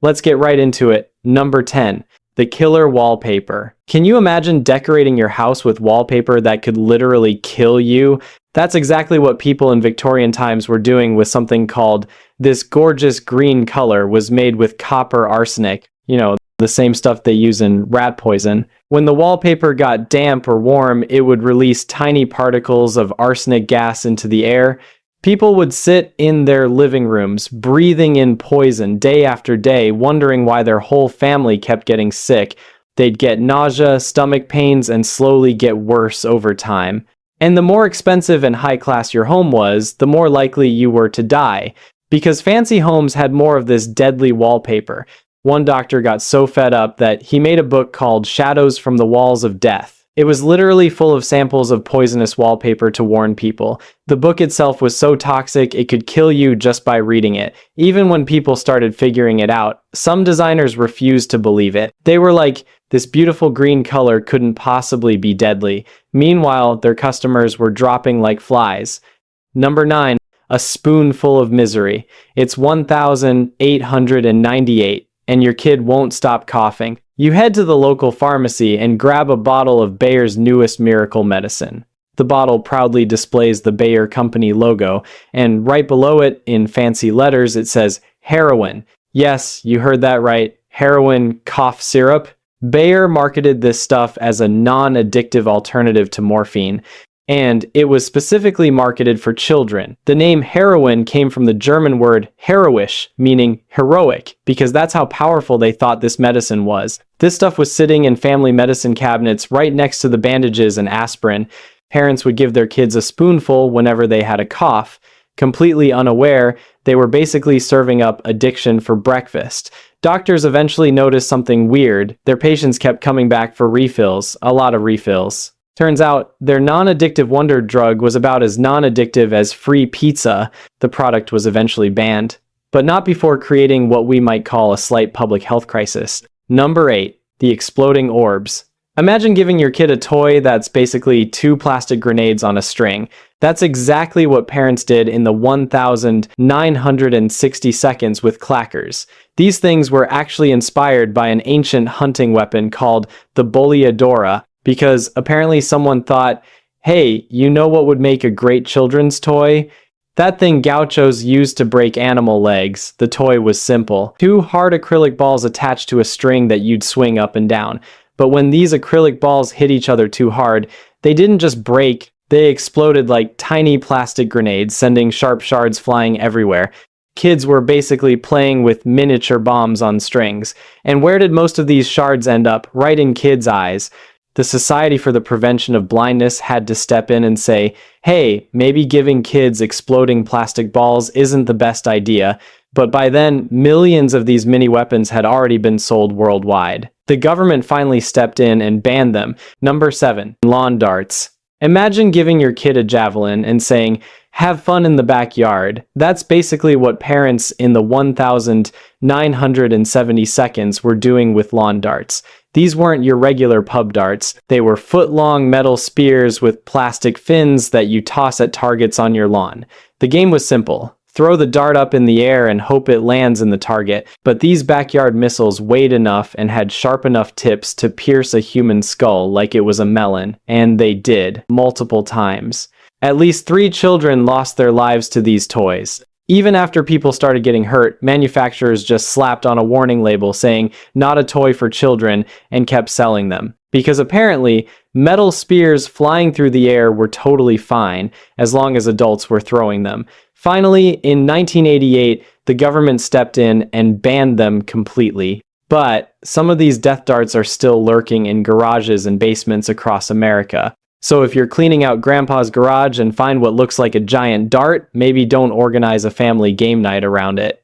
Let's get right into it. Number 10. The killer wallpaper. Can you imagine decorating your house with wallpaper that could literally kill you? That's exactly what people in Victorian times were doing with something called this gorgeous green color was made with copper arsenic. The same stuff they use in rat poison. When the wallpaper got damp or warm, it would release tiny particles of arsenic gas into the air. People would sit in their living rooms, breathing in poison day after day, wondering why their whole family kept getting sick. They'd get nausea, stomach pains, and slowly get worse over time. And the more expensive and high-class your home was, the more likely you were to die, because fancy homes had more of this deadly wallpaper. One doctor got so fed up that he made a book called Shadows from the Walls of Death. It was literally full of samples of poisonous wallpaper to warn people. The book itself was so toxic it could kill you just by reading it. Even when people started figuring it out, some designers refused to believe it. They were like, this beautiful green color couldn't possibly be deadly. Meanwhile, their customers were dropping like flies. Number 9. A spoonful of misery. It's 1,898. And your kid won't stop coughing. You head to the local pharmacy and grab a bottle of Bayer's newest miracle medicine. The bottle proudly displays the Bayer company logo, and right below it, in fancy letters, it says heroin. Yes, you heard that right, heroin cough syrup. Bayer marketed this stuff as a non-addictive alternative to morphine, and it was specifically marketed for children. The name heroin came from the German word heroisch, meaning heroic, because that's how powerful they thought this medicine was. This stuff was sitting in family medicine cabinets right next to the bandages and aspirin. Parents would give their kids a spoonful whenever they had a cough. Completely unaware, they were basically serving up addiction for breakfast. Doctors eventually noticed something weird. Their patients kept coming back for refills, a lot of refills. Turns out, their non-addictive wonder drug was about as non-addictive as free pizza. The product was eventually banned, but not before creating what we might call a slight public health crisis. Number 8. The exploding orbs. Imagine giving your kid a toy that's basically 2 plastic grenades on a string. That's exactly what parents did in the 1,960 seconds with clackers. These things were actually inspired by an ancient hunting weapon called the Boleadora, because apparently someone thought, hey, you know what would make a great children's toy? That thing gauchos used to break animal legs. The toy was simple. 2 hard acrylic balls attached to a string that you'd swing up and down. But when these acrylic balls hit each other too hard, they didn't just break, they exploded like tiny plastic grenades, sending sharp shards flying everywhere. Kids were basically playing with miniature bombs on strings. And where did most of these shards end up? Right in kids' eyes. The Society for the Prevention of Blindness had to step in and say, hey, maybe giving kids exploding plastic balls isn't the best idea, but by then, millions of these mini weapons had already been sold worldwide. The government finally stepped in and banned them. Number 7. Lawn darts. Imagine giving your kid a javelin and saying, have fun in the backyard. That's basically what parents in the 1,970 seconds were doing with lawn darts. These weren't your regular pub darts. They were foot-long metal spears with plastic fins that you toss at targets on your lawn. The game was simple. Throw the dart up in the air and hope it lands in the target. But these backyard missiles weighed enough and had sharp enough tips to pierce a human skull like it was a melon. And they did, multiple times. At least 3 children lost their lives to these toys. Even after people started getting hurt, manufacturers just slapped on a warning label saying, not a toy for children, and kept selling them. Because apparently, metal spears flying through the air were totally fine, as long as adults were throwing them. Finally, in 1988, the government stepped in and banned them completely. But some of these death darts are still lurking in garages and basements across America. So if you're cleaning out Grandpa's garage and find what looks like a giant dart, maybe don't organize a family game night around it.